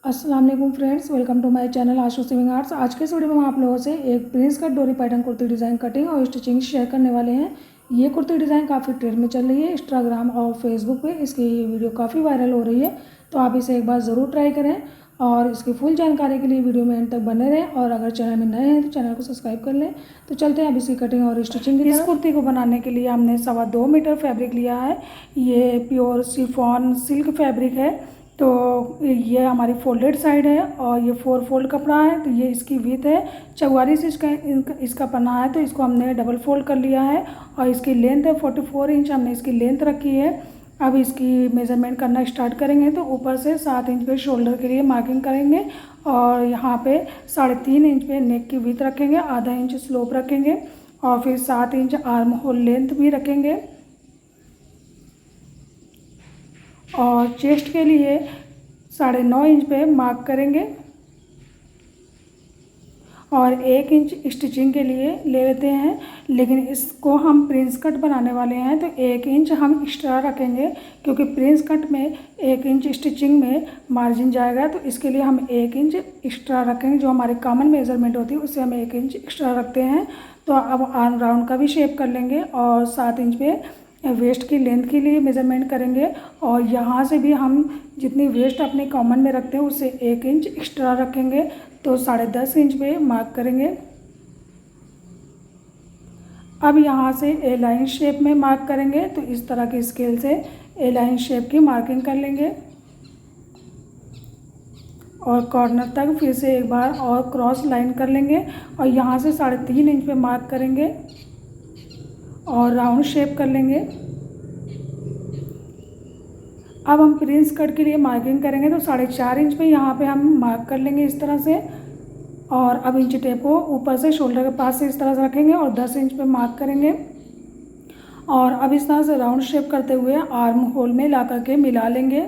अस्सलाम वालेकुम friends, welcome to my channel Ashu sewing arts. आज के इस वीडियो में हम आप लोगों से एक प्रिंस कट डोरी पैटर्न कुर्ती डिज़ाइन कटिंग और स्टिचिंग शेयर करने वाले हैं। ये कुर्ती डिज़ाइन काफ़ी ट्रेंड में चल रही है इंस्टाग्राम और फेसबुक पे इसकी वीडियो काफ़ी वायरल हो रही है, तो आप इसे एक बार ज़रूर ट्राई करें और इसकी फुल जानकारी के लिए वीडियो में एंड तक बने रहें। और अगर चैनल में नए हैं तो चैनल को सब्सक्राइब कर लें। तो चलते हैं अब इसकी कटिंग और स्टिचिंग की। इस कुर्ती को बनाने के लिए हमने 2.25 मीटर फैब्रिक लिया है। ये प्योर शिफॉन सिल्क फैब्रिक है। तो ये हमारी फोल्डेड साइड है और ये 4 फोल्ड कपड़ा है। तो ये इसकी विड्थ है 44 इसका पन्ना है, तो इसको हमने डबल फोल्ड कर लिया है। और इसकी लेंथ है 44 इंच, हमने इसकी लेंथ रखी है। अब इसकी मेज़रमेंट करना स्टार्ट करेंगे। तो ऊपर से 7 इंच पे शोल्डर के लिए मार्किंग करेंगे और यहाँ पे 3.5 इंच पे नेक की विड्थ रखेंगे, आधा इंच स्लोप रखेंगे और फिर 7 इंच आर्म होल लेंथ भी रखेंगे। और चेस्ट के लिए 9.5 इंच पे मार्क करेंगे और 1 इंच स्टिचिंग के लिए ले लेते हैं। लेकिन इसको हम प्रिंस कट बनाने वाले हैं तो 1 इंच हम एक्स्ट्रा रखेंगे, क्योंकि प्रिंस कट में 1 इंच स्टिचिंग में मार्जिन जाएगा। तो इसके लिए हम 1 इंच एक्स्ट्रा रखेंगे। जो हमारी कॉमन मेज़रमेंट होती है उससे हम 1 इंच एक्स्ट्रा रखते हैं। तो अब आर्म राउंड का भी शेप कर लेंगे और 7 इंच पे वेस्ट की लेंथ के लिए मेज़रमेंट करेंगे। और यहाँ से भी हम जितनी वेस्ट अपने कॉमन में रखते हैं उससे 1 इंच एक्स्ट्रा रखेंगे, तो 10.5 इंच पे मार्क करेंगे। अब यहाँ से ए लाइन शेप में मार्क करेंगे। तो इस तरह की स्केल से ए लाइन शेप की मार्किंग कर लेंगे और कॉर्नर तक फिर से एक बार और क्रॉस लाइन कर लेंगे और यहाँ से 3.5 इंच पे मार्क करेंगे और राउंड शेप कर लेंगे। अब हम प्रिंस कट के लिए मार्किंग करेंगे तो 4.5 इंच पे यहाँ पे हम मार्क कर लेंगे इस तरह से। और अब इंच टेप को ऊपर से शोल्डर के पास से इस तरह से रखेंगे और 10 इंच पे मार्क करेंगे। और अब इस तरह से राउंड शेप करते हुए आर्म होल में ला करके मिला लेंगे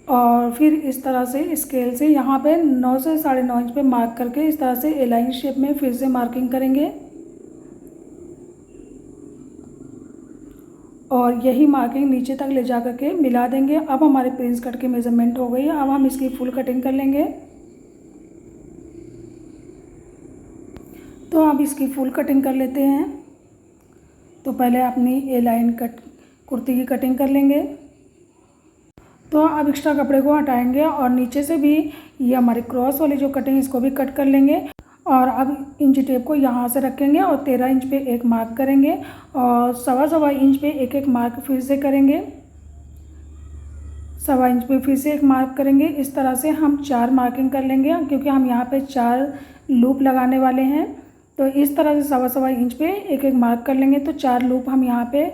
और फिर इस तरह से स्केल से यहाँ पे 9 से 9.5 इंच पे मार्क करके इस तरह से ए लाइन शेप में फिर से मार्किंग करेंगे और यही मार्किंग नीचे तक ले जा करके मिला देंगे। अब हमारे प्रिंस कट की मेज़रमेंट हो गई है। अब हम इसकी फुल कटिंग कर लेंगे। तो अब इसकी फुल कटिंग कर लेते हैं। तो पहले अपनी ए लाइन कट कुर्ती की कटिंग कर लेंगे। तो अब एक्स्ट्रा कपड़े को हटाएंगे और नीचे से भी ये हमारी क्रॉस वाली जो कटिंग इसको भी कट कर लेंगे। और अब इंच टेप को यहाँ से रखेंगे और 13 इंच पे एक मार्क करेंगे और 1.25 इंच पे एक मार्क फिर से करेंगे। 1.25 इंच पे फिर से एक मार्क करेंगे। इस तरह से हम 4 मार्किंग कर लेंगे, क्योंकि हम यहाँ पे 4 लूप लगाने वाले हैं। तो इस तरह से 1.25 इंच पे एक मार्क कर लेंगे। तो 4 लूप हम यहाँ पे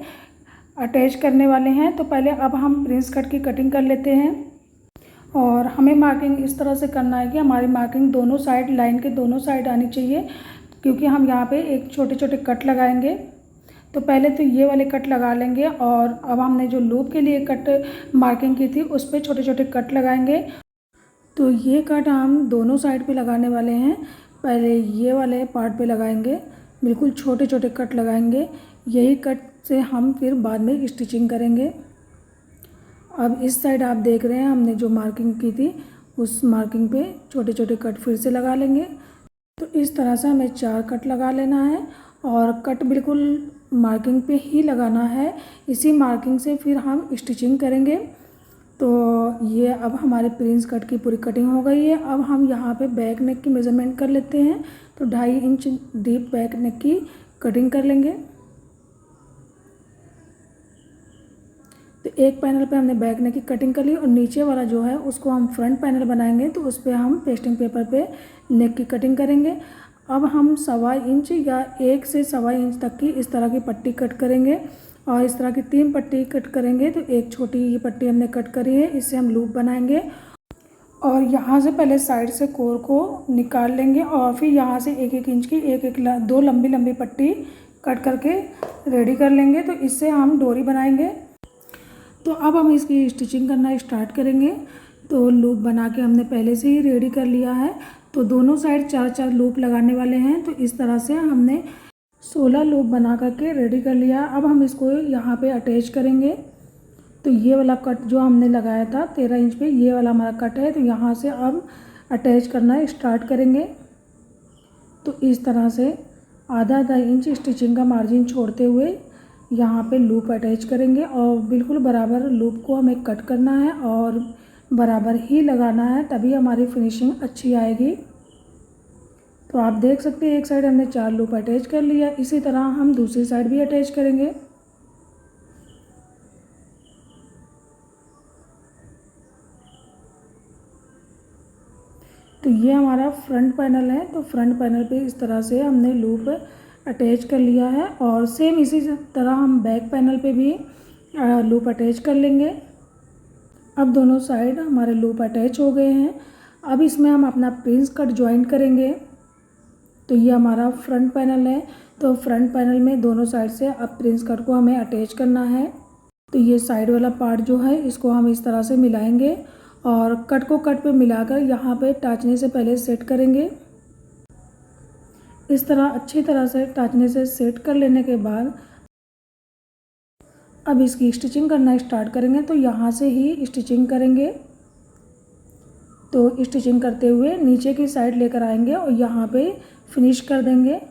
अटैच करने वाले हैं। तो पहले अब हम प्रिंस कट की कटिंग कर लेते हैं और हमें मार्किंग इस तरह से करना है कि हमारी मार्किंग दोनों साइड लाइन के दोनों साइड आनी चाहिए, क्योंकि हम यहाँ पे एक छोटे छोटे कट लगाएंगे। तो पहले तो ये वाले कट लगा लेंगे और अब हमने जो लूप के लिए कट मार्किंग की थी उस पर छोटे छोटे कट लगाएंगे। तो ये कट हम दोनों साइड पे लगाने वाले हैं। पहले ये वाले पार्ट पे लगाएंगे, बिल्कुल छोटे छोटे कट लगाएंगे। यही कट से हम फिर बाद में स्टिचिंग करेंगे। अब इस साइड आप देख रहे हैं हमने जो मार्किंग की थी उस मार्किंग पे छोटे छोटे कट फिर से लगा लेंगे। तो इस तरह से हमें 4 कट लगा लेना है और कट बिल्कुल मार्किंग पे ही लगाना है। इसी मार्किंग से फिर हम स्टिचिंग करेंगे। तो ये अब हमारे प्रिंस कट की पूरी कटिंग हो गई है। अब हम यहाँ पे बैक नेक की मेज़रमेंट कर लेते हैं। तो 2.5 इंच डीप बैक नेक की कटिंग कर लेंगे। तो एक पैनल पे हमने बैक नेक की कटिंग कर ली और नीचे वाला जो है उसको हम फ्रंट पैनल बनाएंगे। तो उस पर हम पेस्टिंग पेपर पे नेक की कटिंग करेंगे। अब हम 1.25 इंच या 1 से 1.25 इंच तक की इस तरह की पट्टी कट करेंगे और इस तरह की 3 पट्टी कट करेंगे। तो एक छोटी ये पट्टी हमने कट करी है, इससे हम लूप बनाएंगे और यहाँ से पहले साइड से कोर को निकाल लेंगे और फिर यहाँ से 1-1 इंच की 2 लंबी लंबी पट्टी कट करके रेडी कर लेंगे। तो इससे हम डोरी बनाएंगे। तो अब हम इसकी स्टिचिंग करना स्टार्ट करेंगे। तो लूप बना के हमने पहले से ही रेडी कर लिया है। तो दोनों साइड 4-4 लूप लगाने वाले हैं। तो इस तरह से हमने 16 लूप बना करके रेडी कर लिया। अब हम इसको यहाँ पे अटैच करेंगे तो ये वाला कट जो हमने लगाया था 13 इंच पे, ये वाला हमारा कट है। तो यहाँ से अब अटैच करना स्टार्ट करेंगे। तो इस तरह से आधा आधा इंच स्टिचिंग का मार्जिन छोड़ते हुए यहाँ पे लूप अटैच करेंगे और बिल्कुल बराबर लूप को हमें कट करना है और बराबर ही लगाना है, तभी हमारी फिनिशिंग अच्छी आएगी। तो आप देख सकते हैं एक साइड हमने 4 लूप अटैच कर लिया, इसी तरह हम दूसरी साइड भी अटैच करेंगे। तो ये हमारा फ्रंट पैनल है। तो फ्रंट पैनल पे इस तरह से हमने लूप अटैच कर लिया है और सेम इसी तरह हम बैक पैनल पे भी लूप अटैच कर लेंगे। अब दोनों साइड हमारे लूप अटैच हो गए हैं। अब इसमें हम अपना प्रिंस कट ज्वाइन करेंगे। तो ये हमारा फ्रंट पैनल है। तो फ्रंट पैनल में दोनों साइड से अब प्रिंस कट को हमें अटैच करना है। तो ये साइड वाला पार्ट जो है इसको हम इस तरह से मिलाएंगे और कट को कट पे मिलाकर यहाँ पे टाँचने से पहले सेट करेंगे। इस तरह अच्छी तरह से टाँचने से सेट कर लेने के बाद अब इसकी स्टिचिंग करना स्टार्ट करेंगे। तो यहाँ से ही स्टिचिंग करेंगे। तो स्टिचिंग करते हुए नीचे की साइड लेकर आएंगे और यहाँ पे फिनिश कर देंगे।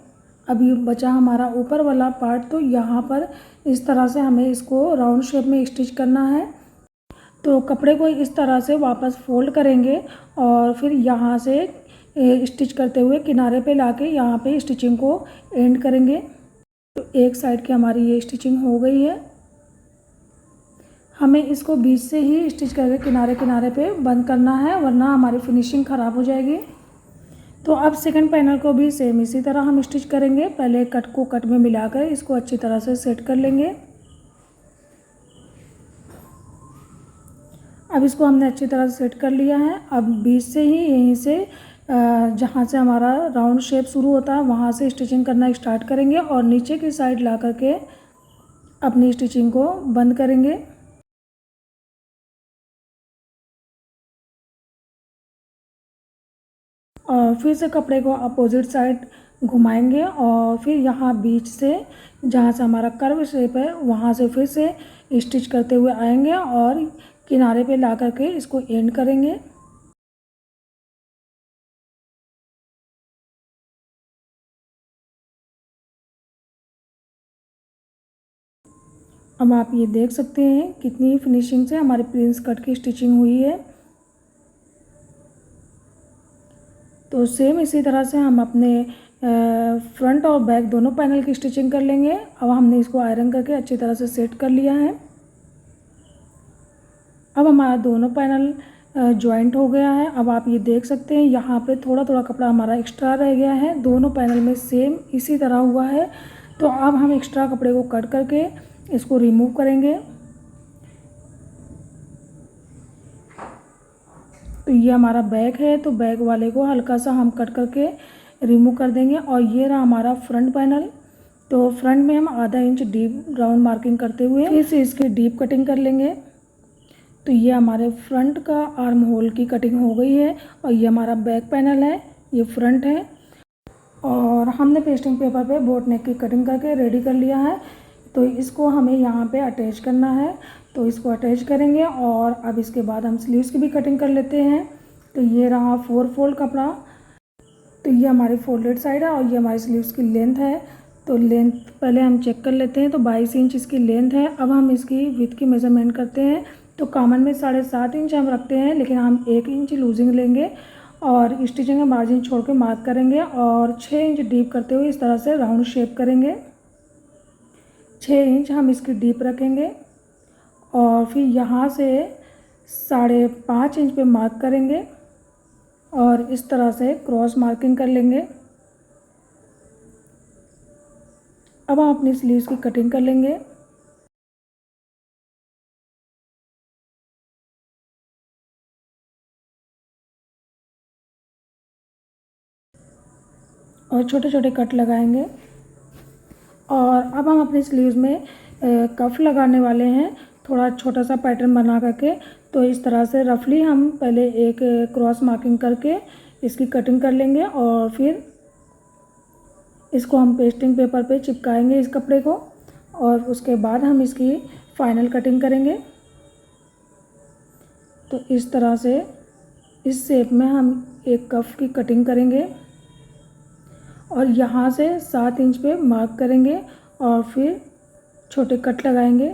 अभी बचा हमारा ऊपर वाला पार्ट, तो यहाँ पर इस तरह से हमें इसको राउंड शेप में स्टिच करना है। तो कपड़े को इस तरह से वापस फोल्ड करेंगे और फिर यहाँ से स्टिच करते हुए किनारे पे लाके यहाँ पे स्टिचिंग को एंड करेंगे। तो एक साइड की हमारी ये स्टिचिंग हो गई है। हमें इसको बीच से ही स्टिच करके किनारे किनारे पे बंद करना है, वरना हमारी फिनिशिंग ख़राब हो जाएगी। तो अब सेकंड पैनल को भी सेम इसी तरह हम स्टिच करेंगे। पहले कट को कट में मिलाकर इसको अच्छी तरह से सेट कर लेंगे। अब इसको हमने अच्छी तरह से सेट कर लिया है। अब बीच से ही यहीं से जहाँ से हमारा राउंड शेप शुरू होता है वहाँ से स्टिचिंग करना स्टार्ट करेंगे और नीचे की साइड ला करके अपनी स्टिचिंग को बंद करेंगे। और फिर से कपड़े को अपोजिट साइड घुमाएंगे और फिर यहाँ बीच से जहाँ से हमारा कर्व शेप है वहाँ से फिर से स्टिच करते हुए आएंगे और किनारे पे ला करके इसको एंड करेंगे। अब आप ये देख सकते हैं कितनी फिनिशिंग से हमारे प्रिंस कट की स्टिचिंग हुई है। तो सेम इसी तरह से हम अपने फ्रंट और बैक दोनों पैनल की स्टिचिंग कर लेंगे। अब हमने इसको आयरन करके अच्छी तरह से सेट कर लिया है। अब हमारा दोनों पैनल जॉइंट हो गया है। अब आप ये देख सकते हैं यहाँ पे थोड़ा थोड़ा कपड़ा हमारा एक्स्ट्रा रह गया है। दोनों पैनल में सेम इसी तरह हुआ है। तो अब हम एक्स्ट्रा कपड़े को कट करके इसको रिमूव करेंगे। तो ये हमारा बैक है, तो बैक वाले को हल्का सा हम कट करके रिमूव कर देंगे। और ये रहा हमारा फ्रंट पैनल। तो फ्रंट में हम आधा इंच डीप राउंड मार्किंग करते हुए फिर से इसकी डीप कटिंग कर लेंगे। तो ये हमारे फ्रंट का आर्म होल की कटिंग हो गई है और ये हमारा बैक पैनल है, ये फ्रंट है। और हमने पेस्टिंग पेपर पे बोट नेक की कटिंग करके रेडी कर लिया है। तो इसको हमें यहाँ पे अटैच करना है। तो इसको अटैच करेंगे और अब इसके बाद हम स्लीव्स की भी कटिंग कर लेते हैं। तो ये रहा 4 फोल्ड कपड़ा। तो ये हमारी फोल्डेड साइड है और ये हमारी स्लीव्स की लेंथ है। तो लेंथ पहले हम चेक कर लेते हैं। तो 22 इंच इसकी लेंथ है। अब हम इसकी विड्थ की मेज़रमेंट करते हैं। तो कॉमन में 7.5 इंच हम रखते हैं, लेकिन हम 1 इंच लूजिंग लेंगे और स्टिचिंग का मार्जिन छोड़ के मार्क करेंगे और 6 इंच डीप करते हुए इस तरह से राउंड शेप करेंगे। 6 इंच हम इसकी डीप रखेंगे और फिर यहाँ से 5.5 इंच पे मार्क करेंगे और इस तरह से क्रॉस मार्किंग कर लेंगे। अब हम अपनी स्लीव्स की कटिंग कर लेंगे। और छोटे छोटे कट लगाएंगे। और अब हम अपनी स्लीव्स में कफ लगाने वाले हैं, थोड़ा छोटा सा पैटर्न बना करके। तो इस तरह से रफली हम पहले एक क्रॉस मार्किंग करके इसकी कटिंग कर लेंगे और फिर इसको हम पेस्टिंग पेपर पे चिपकाएंगे इस कपड़े को और उसके बाद हम इसकी फाइनल कटिंग करेंगे। तो इस तरह से इस शेप में हम एक कफ की कटिंग करेंगे और यहाँ से 7 इंच पे मार्क करेंगे और फिर छोटे कट लगाएंगे।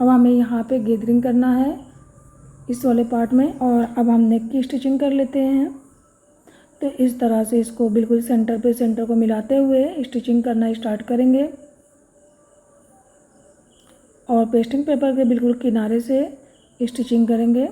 अब हमें यहाँ पे गैदरिंग करना है इस वाले पार्ट में। और अब हम नेक की स्टिचिंग कर लेते हैं। तो इस तरह से इसको बिल्कुल सेंटर को मिलाते हुए स्टिचिंग करना स्टार्ट करेंगे और पेस्टिंग पेपर के बिल्कुल किनारे से स्टिचिंग करेंगे।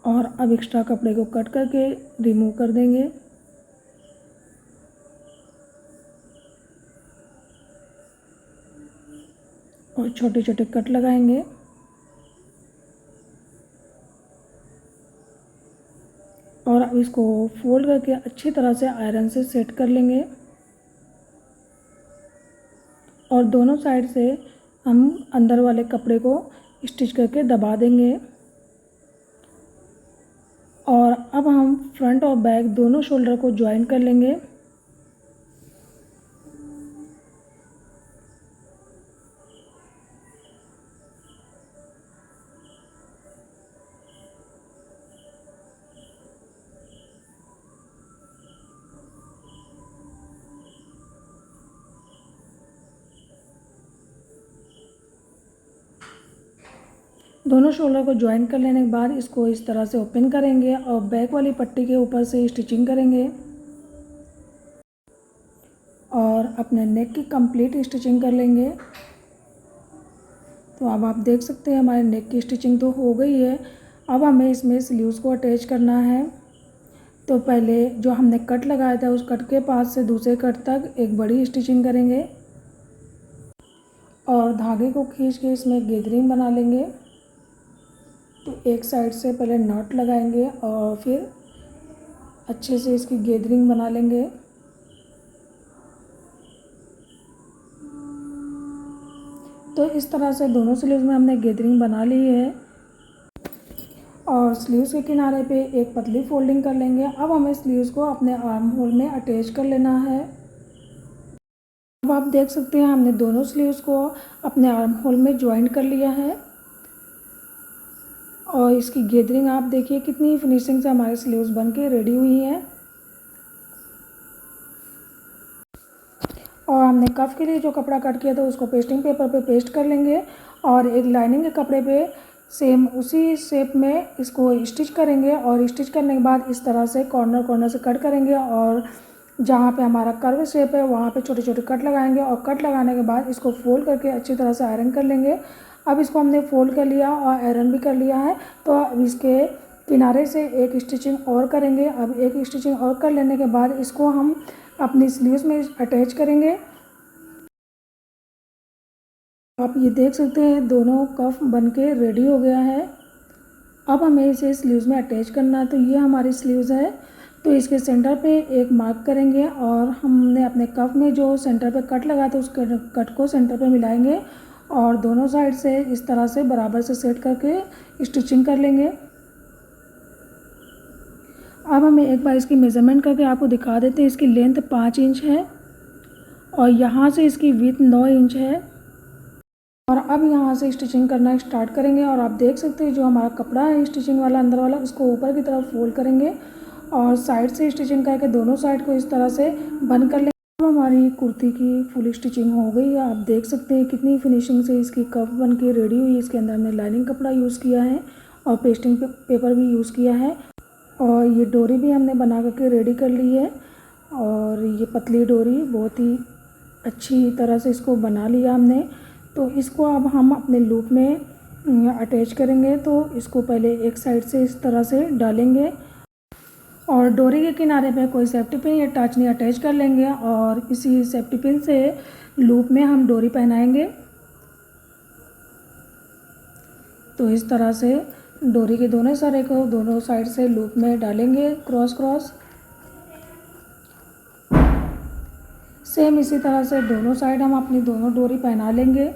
और अब एक्स्ट्रा कपड़े को कट करके रिमूव कर देंगे। और छोटे छोटे कट लगाएंगे। और अब इसको फोल्ड करके अच्छी तरह से आयरन से सेट कर लेंगे। और दोनों साइड से हम अंदर वाले कपड़े को स्टिच करके दबा देंगे। और अब हम फ्रंट और बैक दोनों शोल्डर को ज्वाइन कर लेंगे। दोनों शोल्डर को ज्वाइन कर लेने के बाद इसको इस तरह से ओपन करेंगे और बैक वाली पट्टी के ऊपर से स्टिचिंग करेंगे और अपने नेक की कंप्लीट स्टिचिंग कर लेंगे। तो अब आप देख सकते हैं हमारे नेक की स्टिचिंग तो हो गई है। अब हमें इसमें स्लीव्स को अटैच करना है। तो पहले जो हमने कट लगाया था उस कट के पास से दूसरे कट तक एक बड़ी स्टिचिंग करेंगे और धागे को खींच के इसमें गैदरिंग बना लेंगे। तो एक साइड से पहले नॉट लगाएंगे और फिर अच्छे से इसकी गैदरिंग बना लेंगे। तो इस तरह से दोनों स्लीव्स में हमने गैदरिंग बना ली है और स्लीव्स के किनारे पे एक पतली फोल्डिंग कर लेंगे। अब हमें स्लीव्स को अपने आर्म होल में अटैच कर लेना है। अब आप देख सकते हैं हमने दोनों स्लीव्स को अपने आर्म होल में ज्वाइन कर लिया है और इसकी गैदरिंग आप देखिए कितनी फिनिशिंग से हमारे स्लीव्स बन के रेडी हुई हैं। और हमने कफ के लिए जो कपड़ा कट किया था उसको पेस्टिंग पेपर पे पेस्ट कर लेंगे और एक लाइनिंग के कपड़े पे सेम उसी शेप में इसको स्टिच करेंगे। और स्टिच करने के बाद इस तरह से कॉर्नर से कट करेंगे और जहाँ पे हमारा कर्व शेप है वहाँ पे छोटे छोटे कट लगाएंगे और कट लगाने के बाद इसको फोल्ड करके अच्छी तरह से आयरन कर लेंगे। अब इसको हमने फोल्ड कर लिया और आयरन भी कर लिया है। तो अब इसके किनारे से एक स्टिचिंग और करेंगे। अब एक स्टिचिंग और कर लेने के बाद इसको हम अपनी स्लीव्स में अटैच करेंगे। आप ये देख सकते हैं दोनों कफ बनके रेडी हो गया है। अब हमें इसे स्लीव्स में अटैच करना है। तो ये हमारी स्लीव्स है। तो इसके सेंटर पे एक मार्क करेंगे और हमने अपने कफ में जो सेंटर पे कट लगाया था उस कट को सेंटर पे मिलाएंगे और दोनों साइड से इस तरह से बराबर से सेट करके स्टिचिंग कर लेंगे। अब हमें एक बार इसकी मेज़रमेंट करके आपको दिखा देते हैं। इसकी लेंथ 5 इंच है और यहाँ से इसकी विड्थ 9 इंच है। और अब यहाँ से स्टिचिंग करना स्टार्ट करेंगे। और आप देख सकते हैं जो हमारा कपड़ा है स्टिचिंग वाला अंदर वाला उसको ऊपर की तरफ फोल्ड करेंगे और साइड से स्टिचिंग करके दोनों साइड को इस तरह से बंद कर लेंगे। अब हमारी कुर्ती की फुल स्टिचिंग हो गई है। आप देख सकते हैं कितनी फिनिशिंग से इसकी कफ बन के रेडी हुई है। इसके अंदर हमने लाइनिंग कपड़ा यूज़ किया है और पेस्टिंग पेपर भी यूज़ किया है और ये डोरी भी हमने बना करके रेडी कर ली है। और ये पतली डोरी बहुत ही अच्छी तरह से इसको बना लिया हमने। तो इसको अब हम अपने लूप में अटैच करेंगे। तो इसको पहले एक साइड से इस तरह से डालेंगे और डोरी के किनारे पे कोई सेफ्टी पिन या टाचनी अटैच कर लेंगे और इसी सेफ्टी पिन से लूप में हम डोरी पहनाएंगे। तो इस तरह से डोरी के दोनों सरे को दोनों साइड से लूप में डालेंगे क्रॉस। सेम इसी तरह से दोनों साइड हम अपनी दोनों डोरी पहना लेंगे।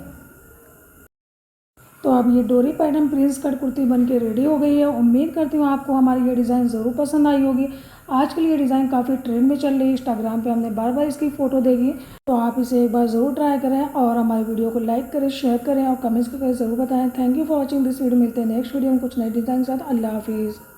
तो अब ये डोरी पैटर्न प्रिंस कट कुर्ती बन के रेडी हो गई है। उम्मीद करती हूँ आपको हमारी ये डिज़ाइन ज़रूर पसंद आई होगी। आजकल ये डिज़ाइन काफ़ी ट्रेंड में चल रही है, इंस्टाग्राम पे हमने बार बार इसकी फ़ोटो देखी, तो आप इसे एक बार ज़रूर ट्राई करें और हमारी वीडियो को लाइक करें, शेयर करें और कमेंट्स करके ज़रूर बताएं। Thank you for watching this video. मिलते हैं नेक्स्ट वीडियो में कुछ नई डिज़ाइन के साथ। अल्लाह हाफिज़।